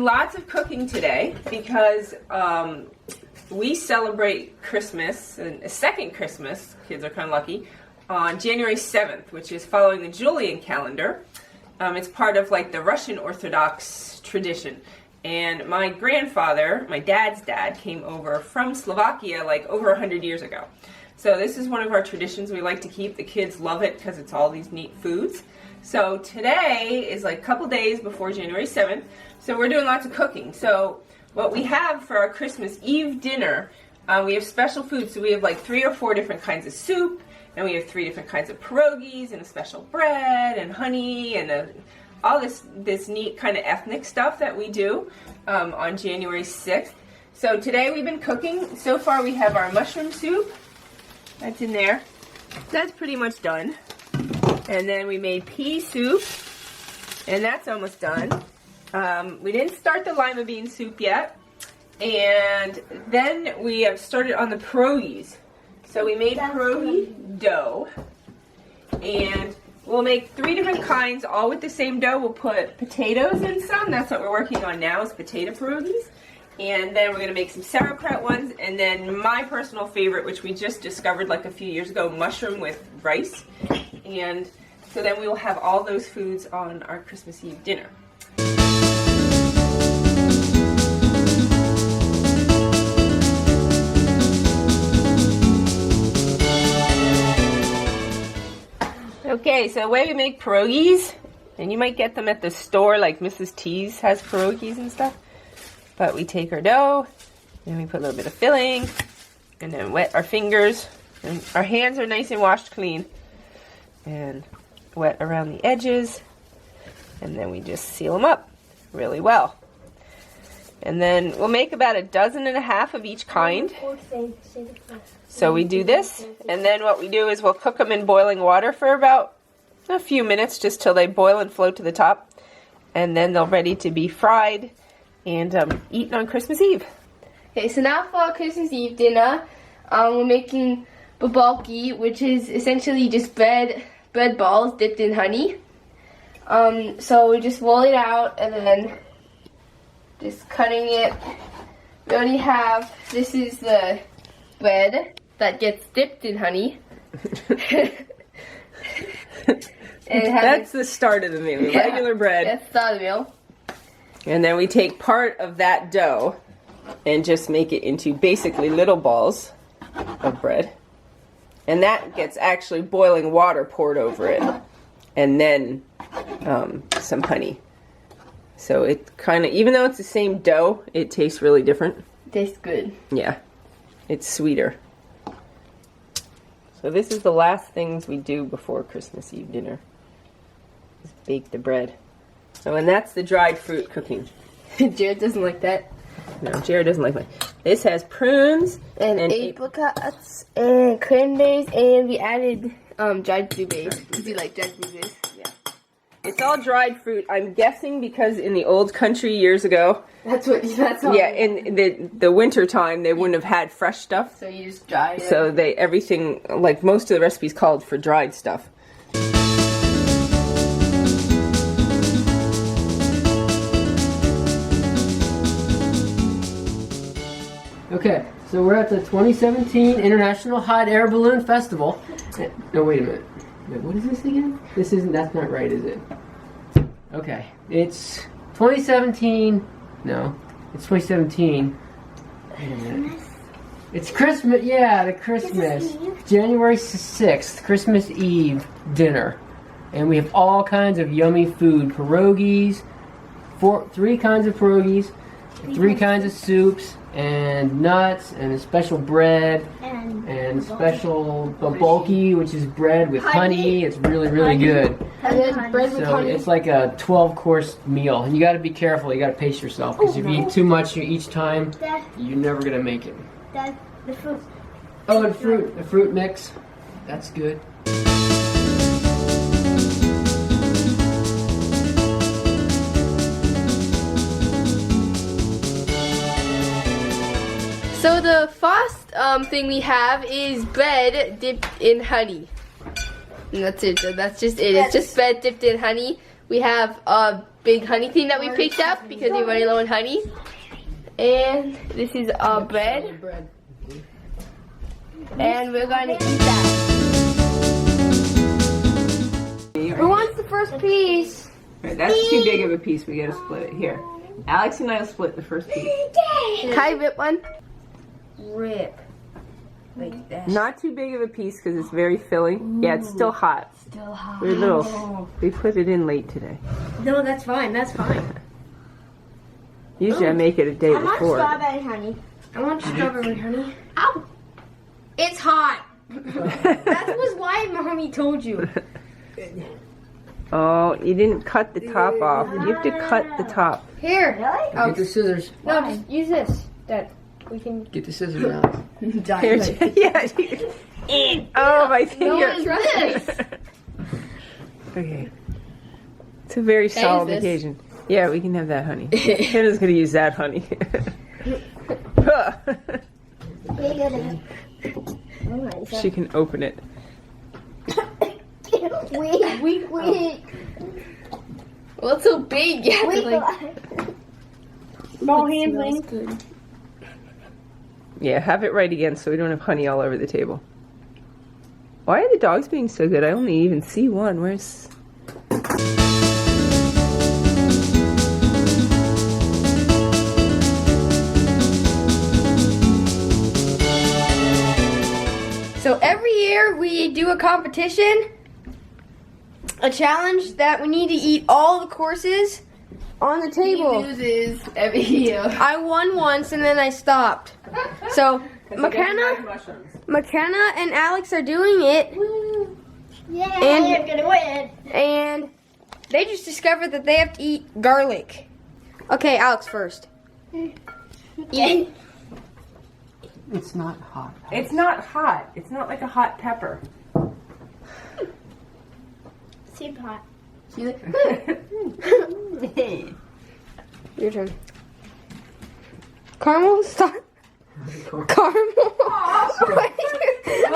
lots of cooking today because we celebrate Christmas, and a second Christmas, kids are kind of lucky, on January 7th, which is following the Julian calendar. It's part of like the Russian Orthodox tradition. And my grandfather, my dad's dad, came over from Slovakia like over 100 years ago. So this is one of our traditions we like to keep. The kids love it because it's all these neat foods. So today is like a couple days before January 7th. So we're doing lots of cooking. So what we have for our Christmas Eve dinner, we have special food. So we have like 3 or 4 different kinds of soup. And we have 3 different kinds of pierogies and a special bread and honey and all this neat kind of ethnic stuff that we do on January 6th. So today we've been cooking. So far we have our mushroom soup. That's in there. That's pretty much done. And then we made pea soup. And that's almost done. We didn't start the lima bean soup yet. And then we have started on the pierogies. So we made pierogi dough. And we'll make 3 different kinds, all with the same dough. We'll put potatoes in some. That's what we're working on now, is potato pierogies. And then we're going to make some sauerkraut ones. And then my personal favorite, which we just discovered like a few years ago, mushroom with rice. And so then we will have all those foods on our Christmas Eve dinner. Okay, so the way we make pierogies, and you might get them at the store, like Mrs. T's has pierogies and stuff, but we take our dough, and we put a little bit of filling, and then wet our fingers, and our hands are nice and washed clean, and wet around the edges, and then we just seal them up really well. And then we'll make about 1.5 dozen of each kind. So we do this, and then what we do is we'll cook them in boiling water for about a few minutes, just till they boil and float to the top. And then they're ready to be fried and eaten on Christmas Eve. Okay, so now for our Christmas Eve dinner, we're making balky, which is essentially just bread balls dipped in honey. So we just roll it out and then just cutting it. We already have, this is the bread that gets dipped in honey. That's the start of the meal, regular bread. That's the start of the meal. And then we take part of that dough and just make it into basically little balls of bread. And that gets actually boiling water poured over it. And then some honey. So it kind of, even though it's the same dough, it tastes really different. Tastes good. Yeah, it's sweeter. So this is the last things we do before Christmas Eve dinner. Is bake the bread. So, and that's the dried fruit cooking. Jared doesn't like that. No, Jared doesn't like that. This has prunes and apricots and cranberries, and we added dried blueberries because we like dried blueberries. Yeah. It's all dried fruit. I'm guessing because in the old country years ago. That's all. Yeah, in the winter time they wouldn't have had fresh stuff. So you just dry it. So everything, like most of the recipes called for dried stuff. Okay, so we're at the 2017 International Hot Air Balloon Festival. No, wait a minute. Wait, what is this again? That's not right, is it? Okay, it's 2017. No, it's 2017. Wait a minute. It's Christmas, yeah, the Christmas. January 6th, Christmas Eve dinner. And we have all kinds of yummy food. Pierogies, 3 kinds of pierogies, 3 kinds of soups, and nuts, and a special bread, and special balky, which is bread with honey. It's really, really good. Bread with honey. It's like a 12-course meal, and you got to be careful. You got to pace yourself, because if you eat too much each time, you're never gonna make it. The fruit. Oh, and the fruit mix. That's good. So the first thing we have is bread dipped in honey. And that's it. So that's just it. It's just bread dipped in honey We have a big honey thing that we picked up because we're running low on honey. And this is our bread. And we're going to eat that. Who wants the first piece? Right, that's too big of a piece. We gotta split it. Here, Alex and I will split the first piece. Can I rip one? Rip. Like that. Not too big of a piece because it's very filling. Yeah, it's still hot. Still hot. We're little. We put it in late today. No, that's fine. That's fine. Usually I make it a day I want before. strawberry honey. I want strawberry honey. Ow! It's hot. That was why Mommy told you. Oh, you didn't cut the top off. You have to cut the top. Here. Really? Get the scissors. No, just use this. That we can. Get the scissors, Alex. Here, yeah. Oh, my finger. this. Okay. It's a very Can I solemn use this? occasion. Yeah, we can have that honey. Hannah's gonna use that honey. She can open it. Weak. Well, it's so big. You have to Small handling. Yeah, have it right again so we don't have honey all over the table. Why are the dogs being so good? I only even see one. Where's... So every year we do a competition, a challenge that we need to eat all the courses on the table. He loses every year. I won once and then I stopped. So McKenna and Alex are doing it. Yeah, And- I'm gonna win. And they just discovered that they have to eat garlic. Okay, Alex first. Eat. It's not hot. It's not hot. It's not like a hot pepper. Super hot. Your turn. Caramel? Stop. Caramel?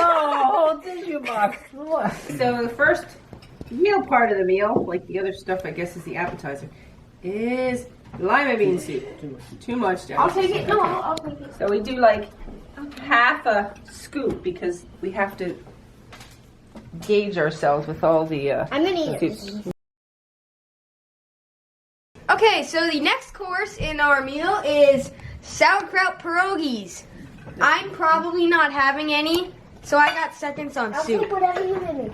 Oh, tissue box. So the first real part of the meal, like the other stuff I guess is the appetizer, is lima bean soup. Too much, Jen. I'll take it. No, I'll take it. So we do like half a scoop because we have to gauge ourselves with all the I'm gonna eat it. soups. Okay, so the next course in our meal is sauerkraut pierogies. I'm probably not having any, so I got seconds on I'll soup. take whatever you give me.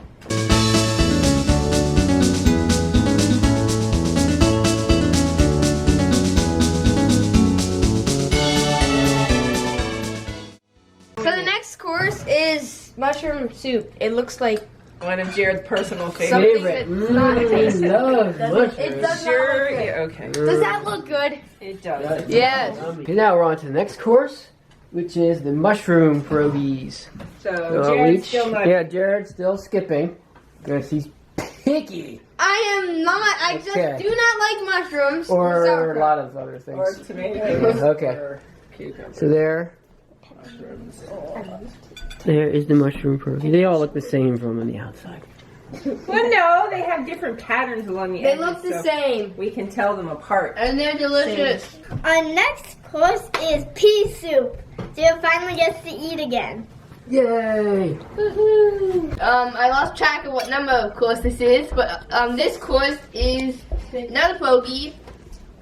So the next course is mushroom soup. It looks like One of Jared's personal favorites. something Favorite. that's not tasty. Love It mushrooms. does Sure. not look good. Yeah, okay. Does that look good? It does. Yes. Okay, now we're on to the next course, which is the mushroom pierogies. So So Jared's each- still not. yeah, Jared's still skipping because he's picky. I am not. I just Okay. do not like mushrooms Or a sauerkraut. lot of other things. Or tomatoes. Okay. Or cucumbers. So there is the mushroom pierogi. They all look the same from on the outside. Well, no, they have different patterns along the They edges. look the so same. We can tell them apart. And they're delicious. Our next course is pea soup. Jill finally gets to eat again. Yay! I lost track of what number of course this is, but this course is not a pierogi.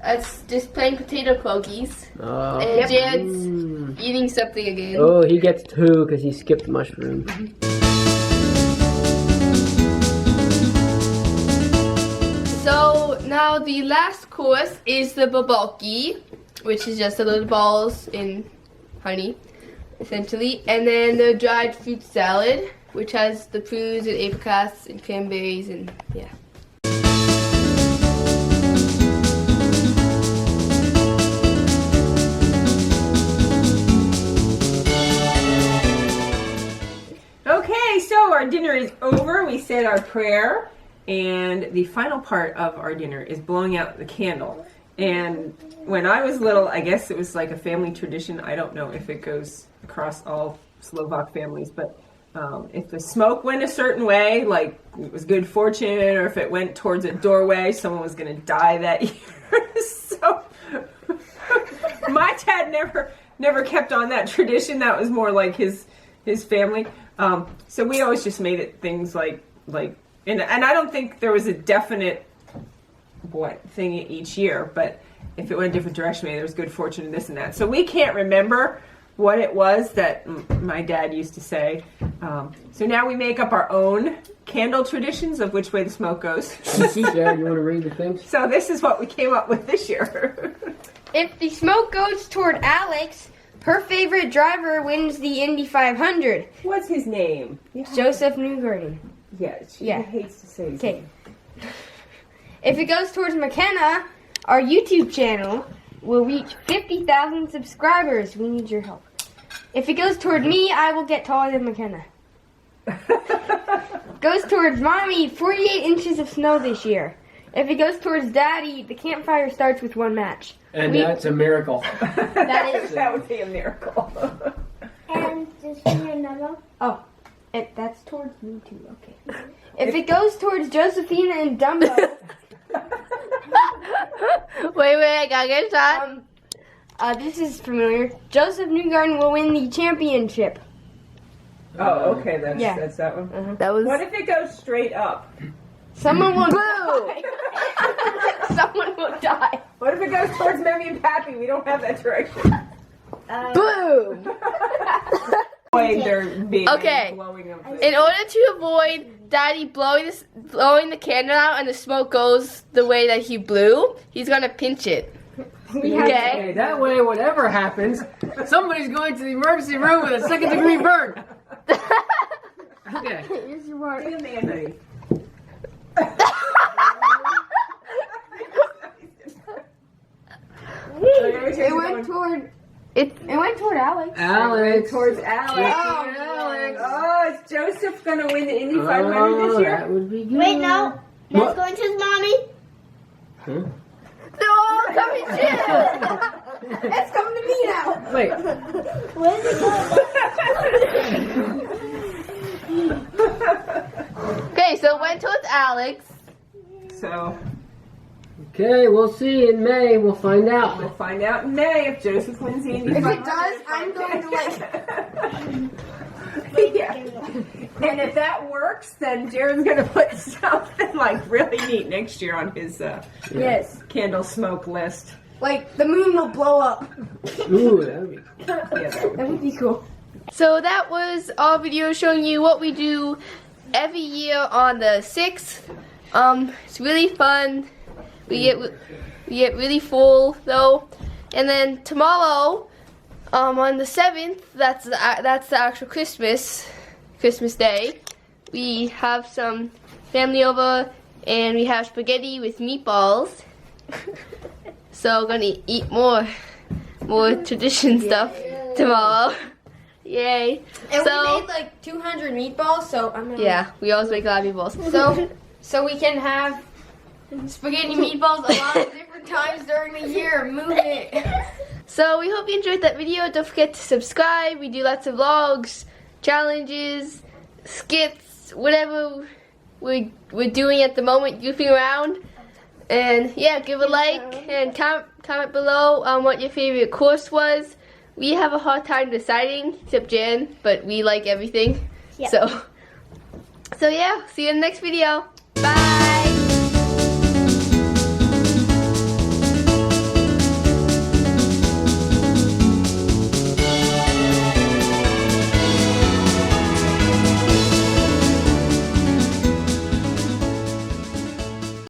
It's just plain potato pierogies. Oh. And Jared's Mm. eating something again. Oh, he gets two because he skipped mushroom. So now the last course is the balky, which is just the little balls in honey, essentially. And then the dried fruit salad, which has the prunes and apricots and cranberries and yeah. Okay, so our dinner is over. We said our prayer, and the final part of our dinner is blowing out the candle. And when I was little, I guess it was like a family tradition. I don't know if it goes across all Slovak families, but If the smoke went a certain way, like it was good fortune, or if it went towards a doorway, someone was going to die that year. So my dad never kept on that tradition. That was more like his family. So we always just made it things like, and I don't think there was a definite thing each year, but if it went a different direction, maybe there was good fortune and this and that. So we can't remember what it was that my dad used to say. So now we make up our own candle traditions of which way the smoke goes. Dad, you want to read the things? So this is what we came up with this year. If the smoke goes toward Alex, her favorite driver wins the Indy 500. What's his name? Joseph Newgarden. Yeah, she hates to say his name. If it goes towards McKenna, our YouTube channel will reach 50,000 subscribers. We need your help. If it goes toward me, I will get taller than McKenna. Goes towards Mommy, 48 inches of snow this year. If it goes towards Daddy, the campfire starts with one match. And that's a miracle. That would be a miracle. And just another. Oh, that's towards me too. Okay. If it goes towards Josephina and Dumbo. Wait, I gotta get a shot. This is familiar. Joseph Newgarden will win the championship. Oh, okay, that's that one. Uh-huh. That was. What if it goes straight up? Someone will Boo! die. Someone will die. What if it goes towards Mammy and Pappy? We don't have that direction. Boom! They're being Okay. blowing of In order to avoid Daddy blowing the candle out and the smoke goes the way that he blew, he's gonna pinch it. Okay? Okay, that way, whatever happens, somebody's going to the emergency room with a second-degree burn. Okay. Here's your water. Do a man hoodie. It went toward Alex. Alex. Towards Alex. Alex. Oh, is Joseph gonna win the Indy 500 this year? That would be good. Wait, no. What? That's going to his mommy. Huh? No, come and chill. It's coming to me now. Wait. Where is it going? Okay, so it went towards Alex. So Okay, we'll see in May. We'll find out. we'll find out in May if Joseph wins the Indy If 500. it does, I'm going to Yeah. And if that works, then Jared's gonna put something like really neat next year on his Yes. candle smoke list. Like, the moon will blow up. Ooh, that would be Yeah. That would be cool. So that was our video showing you what we do every year on the 6th. It's really fun. We get really full though, and then tomorrow, on the 7th, that's the actual Christmas Day. We have some family over, and we have spaghetti with meatballs. So we're gonna eat more tradition stuff tomorrow. Yay! And So- we made like 200 meatballs, so I'm gonna... Yeah, we always make a lot of meatballs. So we can have spaghetti meatballs a lot of different times during the year. Move it. So we hope you enjoyed that video. Don't forget to subscribe. We do lots of vlogs, challenges, skits, whatever we're doing at the moment, goofing around. And yeah, give a like and comment below on what your favorite course was. We have a hard time deciding, except Jan, but we like everything. Yeah. So yeah, see you in the next video. Bye.